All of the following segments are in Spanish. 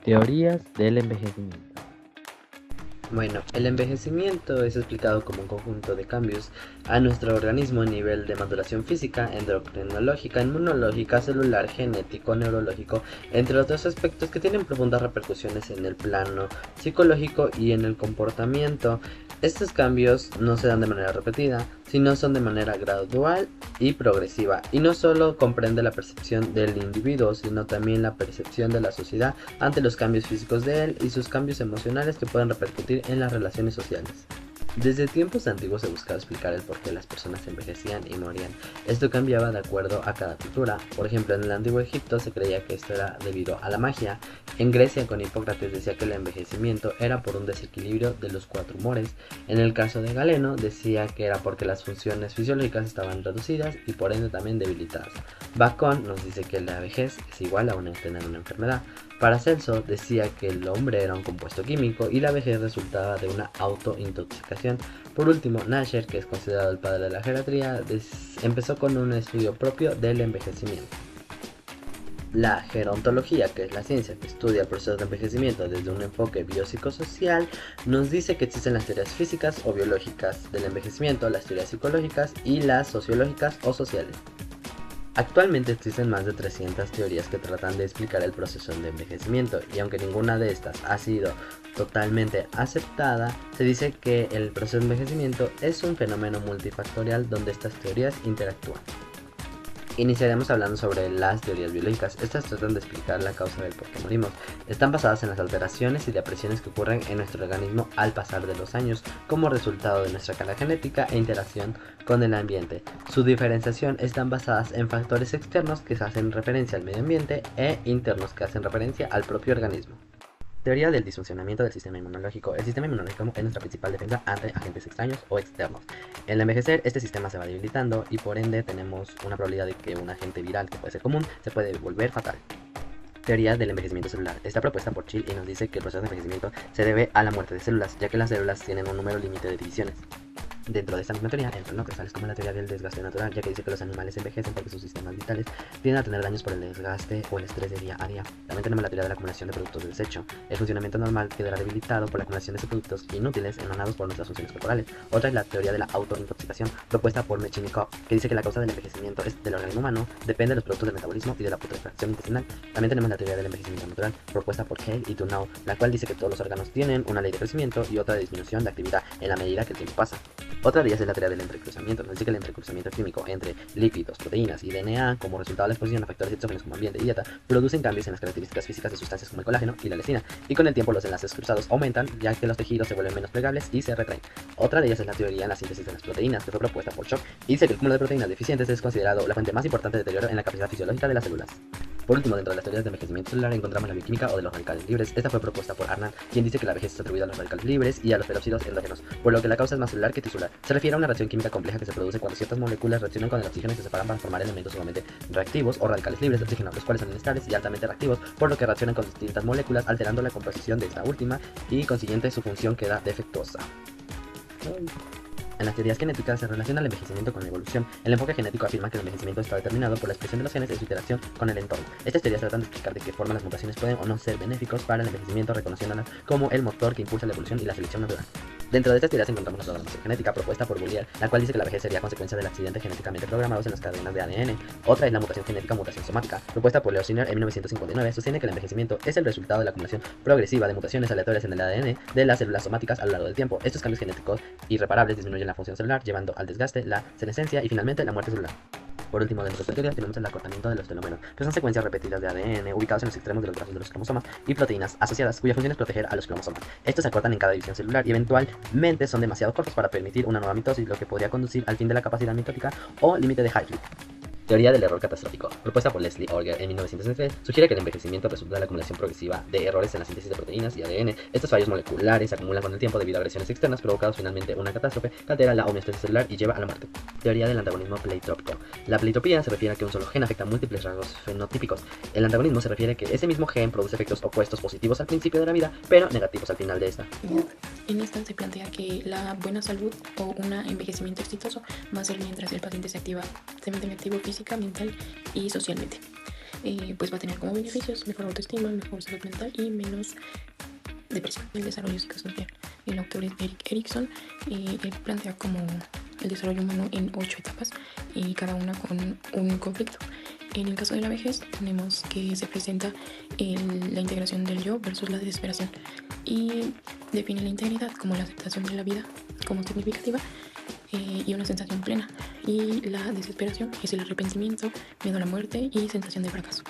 Teorías del envejecimiento. Bueno, el envejecimiento es explicado como un conjunto de cambios a nuestro organismo a nivel de maduración física, endocrinológica, inmunológica, celular, genético, neurológico, entre otros aspectos que tienen profundas repercusiones en el plano psicológico y en el comportamiento. Estos cambios no se dan de manera repetida, sino son de manera gradual y progresiva, y no solo comprende la percepción del individuo, sino también la percepción de la sociedad ante los cambios físicos de él y sus cambios emocionales que pueden repercutir en las relaciones sociales. Desde tiempos antiguos se buscaba explicar el por qué las personas envejecían y morían. Esto cambiaba de acuerdo a cada cultura. Por ejemplo, en el antiguo Egipto se creía que esto era debido a la magia. En Grecia, con Hipócrates, decía que el envejecimiento era por un desequilibrio de los cuatro humores. En el caso de Galeno, decía que era porque las funciones fisiológicas estaban reducidas y por ende también debilitadas. Bacon nos dice que la vejez es igual a tener una enfermedad. Paracelso decía que el hombre era un compuesto químico y la vejez resultaba de una autointoxicación. Por último, Nasher, que es considerado el padre de la geriatría, empezó con un estudio propio del envejecimiento. La gerontología, que es la ciencia que estudia el proceso de envejecimiento desde un enfoque biopsicosocial, nos dice que existen las teorías físicas o biológicas del envejecimiento, las teorías psicológicas y las sociológicas o sociales. Actualmente existen más de 300 teorías que tratan de explicar el proceso de envejecimiento, y aunque ninguna de estas ha sido totalmente aceptada, se dice que el proceso de envejecimiento es un fenómeno multifactorial donde estas teorías interactúan. Iniciaremos hablando sobre las teorías biológicas. Estas tratan de explicar la causa del por qué morimos. Están basadas en las alteraciones y depresiones que ocurren en nuestro organismo al pasar de los años, como resultado de nuestra carga genética e interacción con el ambiente. Su diferenciación están basadas en factores externos que hacen referencia al medio ambiente e internos que hacen referencia al propio organismo. Teoría del disfuncionamiento del sistema inmunológico. El sistema inmunológico es nuestra principal defensa ante agentes extraños o externos. En el envejecer, este sistema se va debilitando y por ende tenemos una probabilidad de que un agente viral que puede ser común se puede volver fatal. Teoría del envejecimiento celular. Está propuesta por Chill y nos dice que el proceso de envejecimiento se debe a la muerte de células, ya que las células tienen un número límite de divisiones. Dentro de esta misma teoría entran otras, tales como la teoría del desgaste natural, ya que dice que los animales envejecen porque sus sistemas vitales tienden a tener daños por el desgaste o el estrés de día a día. También tenemos la teoría de la acumulación de productos de desecho. El funcionamiento normal quedará debilitado por la acumulación de estos productos inútiles emanados por nuestras funciones corporales. Otra es la teoría de la autointoxicación, propuesta por Mechnikov, que dice que la causa del envejecimiento del organismo humano depende de los productos del metabolismo y de la putrefacción intestinal. También tenemos la teoría del envejecimiento natural, propuesta por Hale y Dunau, la cual dice que todos los órganos tienen una ley de crecimiento y otra de disminución de actividad en la medida que el tiempo pasa. Otra de ellas es la teoría del entrecruzamiento. Nos dice que el entrecruzamiento químico entre lípidos, proteínas y DNA, como resultado de la exposición a factores exógenos como ambiente y dieta, producen cambios en las características físicas de sustancias como el colágeno y la leucina, y con el tiempo los enlaces cruzados aumentan, ya que los tejidos se vuelven menos plegables y se retraen. Otra de ellas es la teoría en la síntesis de las proteínas, que fue propuesta por Schock, y dice que el cúmulo de proteínas deficientes es considerado la fuente más importante de deterioro en la capacidad fisiológica de las células. Por último, dentro de las teorías de envejecimiento celular encontramos la bioquímica o de los radicales libres. Esta fue propuesta por Arnall, quien dice que la vejez es atribuida a los radicales libres y a los peróxidos endógenos, por lo que la causa es más celular que tisular. Se refiere a una reacción química compleja que se produce cuando ciertas moléculas reaccionan con el oxígeno y se separan para formar elementos sumamente reactivos o radicales libres de oxígeno, los cuales son inestables y altamente reactivos, por lo que reaccionan con distintas moléculas, alterando la composición de esta última y consiguiente su función queda defectuosa. En las teorías genéticas se relaciona el envejecimiento con la evolución. El enfoque genético afirma que el envejecimiento está determinado por la expresión de los genes y su interacción con el entorno. Estas teorías tratan de explicar de qué forma las mutaciones pueden o no ser benéficos para el envejecimiento, reconociéndolas como el motor que impulsa la evolución y la selección natural. Dentro de estas teorías encontramos la programación genética propuesta por Boulier, la cual dice que la vejez sería consecuencia del accidente genéticamente programados en las cadenas de ADN. Otra es la mutación genética o mutación somática, propuesta por Leo Szilard en 1959. Sostiene que el envejecimiento es el resultado de la acumulación progresiva de mutaciones aleatorias en el ADN de las células somáticas a lo largo del tiempo. Estos cambios genéticos irreparables disminuyen la función celular, llevando al desgaste, la senescencia y finalmente la muerte celular. Por último, dentro de esta teoría tenemos el acortamiento de los telómeros, que son secuencias repetidas de ADN ubicados en los extremos de los brazos de los cromosomas y proteínas asociadas, cuya función es proteger a los cromosomas. Estos se acortan en cada división celular y eventualmente son demasiado cortos para permitir una nueva mitosis, lo que podría conducir al fin de la capacidad mitótica o límite de Hayflick. Teoría del error catastrófico, propuesta por Leslie Orger en 1963, sugiere que el envejecimiento resulta de la acumulación progresiva de errores en la síntesis de proteínas y ADN. Estos fallos moleculares se acumulan con el tiempo debido a agresiones externas, provocados finalmente una catástrofe que altera la homeostasis celular y lleva a la muerte. Teoría del antagonismo pleitrópico. La pleitropía se refiere a que un solo gen afecta a múltiples rasgos fenotípicos. El antagonismo se refiere a que ese mismo gen produce efectos opuestos positivos al principio de la vida, pero negativos al final de esta. En esta se plantea que la buena salud o un envejecimiento exitoso va a ser mientras el paciente se mantenga activo física, mental y socialmente. pues va a tener como beneficios mejor autoestima, mejor salud mental y menos depresión. El desarrollo psicosocial. El autor es Erik Erikson. Él plantea como el desarrollo humano en 8 etapas y cada una con un conflicto. En el caso de la vejez tenemos que se presenta la integración del yo versus la desesperación y define la integridad como la aceptación de la vida como significativa y una sensación plena, y la desesperación es el arrepentimiento, miedo a la muerte y sensación de fracaso.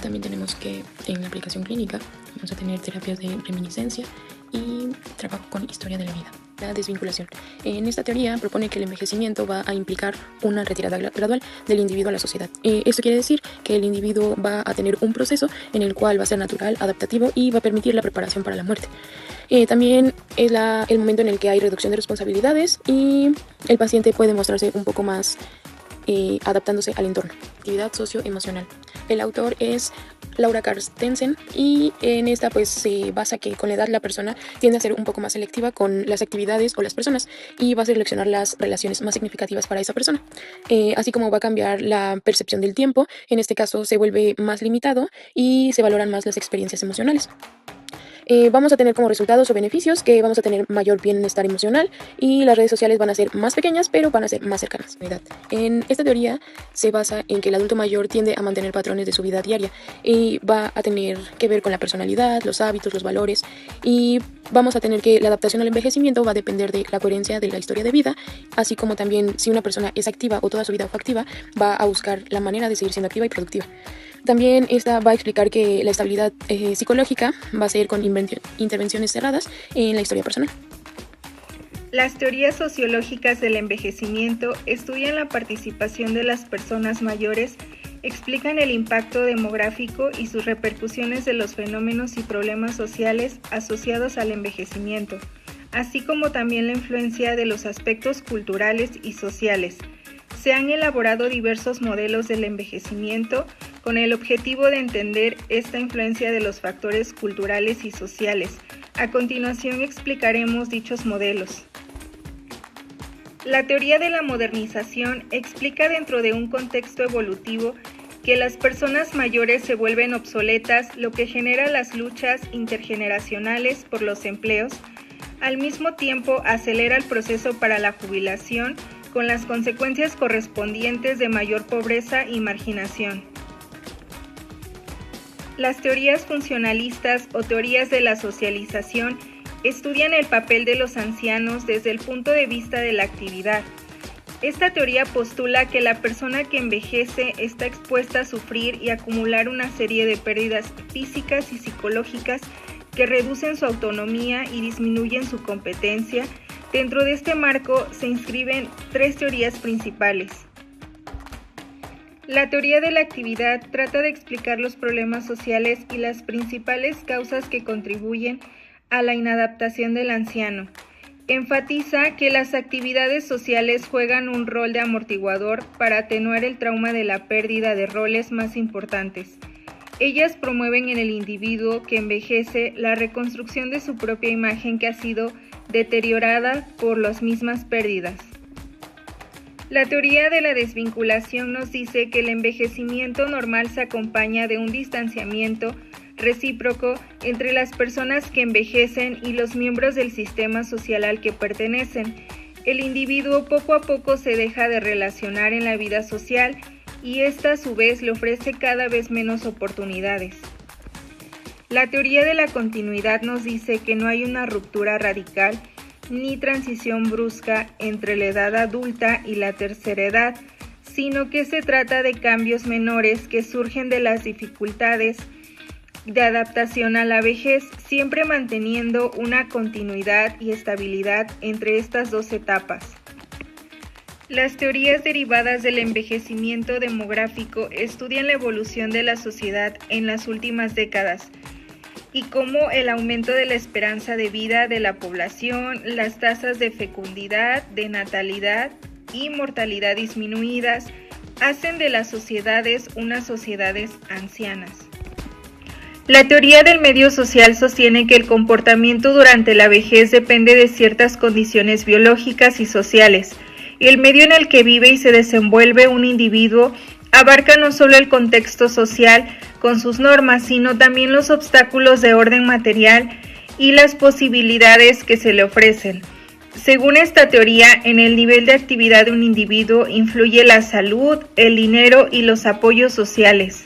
También tenemos que en la aplicación clínica vamos a tener terapias de reminiscencia y trabajo con historia de la vida. La desvinculación. En esta teoría propone que el envejecimiento va a implicar una retirada gradual del individuo a la sociedad. Esto quiere decir que el individuo va a tener un proceso en el cual va a ser natural, adaptativo y va a permitir la preparación para la muerte. También es el momento en el que hay reducción de responsabilidades y el paciente puede mostrarse un poco más adaptándose al entorno. Actividad socioemocional. El autor es Laura Carstensen y en esta pues se basa que con la edad la persona tiende a ser un poco más selectiva con las actividades o las personas y va a seleccionar las relaciones más significativas para esa persona. Así como va a cambiar la percepción del tiempo, en este caso se vuelve más limitado y se valoran más las experiencias emocionales. Vamos a tener como resultados o beneficios que vamos a tener mayor bienestar emocional y las redes sociales van a ser más pequeñas pero van a ser más cercanas. En esta teoría se basa en que el adulto mayor tiende a mantener patrones de su vida diaria y va a tener que ver con la personalidad, los hábitos, los valores, y vamos a tener que la adaptación al envejecimiento va a depender de la coherencia de la historia de vida, así como también si una persona es activa o toda su vida fue activa, va a buscar la manera de seguir siendo activa y productiva. También esta va a explicar que la estabilidad psicológica va a ser con intervenciones cerradas en la historia personal. Las teorías sociológicas del envejecimiento estudian la participación de las personas mayores, explican el impacto demográfico y sus repercusiones de los fenómenos y problemas sociales asociados al envejecimiento, así como también la influencia de los aspectos culturales y sociales. Se han elaborado diversos modelos del envejecimiento con el objetivo de entender esta influencia de los factores culturales y sociales. A continuación explicaremos dichos modelos. La teoría de la modernización explica dentro de un contexto evolutivo que las personas mayores se vuelven obsoletas, lo que genera las luchas intergeneracionales por los empleos. Al mismo tiempo acelera el proceso para la jubilación, con las consecuencias correspondientes de mayor pobreza y marginación. Las teorías funcionalistas o teorías de la socialización estudian el papel de los ancianos desde el punto de vista de la actividad. Esta teoría postula que la persona que envejece está expuesta a sufrir y acumular una serie de pérdidas físicas y psicológicas que reducen su autonomía y disminuyen su competencia. Dentro de este marco se inscriben 3 teorías principales. La teoría de la actividad trata de explicar los problemas sociales y las principales causas que contribuyen a la inadaptación del anciano. Enfatiza que las actividades sociales juegan un rol de amortiguador para atenuar el trauma de la pérdida de roles más importantes. Ellas promueven en el individuo que envejece la reconstrucción de su propia imagen que ha sido deteriorada por las mismas pérdidas. La teoría de la desvinculación nos dice que el envejecimiento normal se acompaña de un distanciamiento recíproco entre las personas que envejecen y los miembros del sistema social al que pertenecen. El individuo poco a poco se deja de relacionar en la vida social y esta a su vez le ofrece cada vez menos oportunidades. La teoría de la continuidad nos dice que no hay una ruptura radical ni transición brusca entre la edad adulta y la tercera edad, sino que se trata de cambios menores que surgen de las dificultades de adaptación a la vejez, siempre manteniendo una continuidad y estabilidad entre estas 2 etapas. Las teorías derivadas del envejecimiento demográfico estudian la evolución de la sociedad en las últimas décadas y cómo el aumento de la esperanza de vida de la población, las tasas de fecundidad, de natalidad y mortalidad disminuidas hacen de las sociedades unas sociedades ancianas. La teoría del medio social sostiene que el comportamiento durante la vejez depende de ciertas condiciones biológicas y sociales. El medio en el que vive y se desenvuelve un individuo abarca no solo el contexto social con sus normas, sino también los obstáculos de orden material y las posibilidades que se le ofrecen. Según esta teoría, en el nivel de actividad de un individuo influye la salud, el dinero y los apoyos sociales.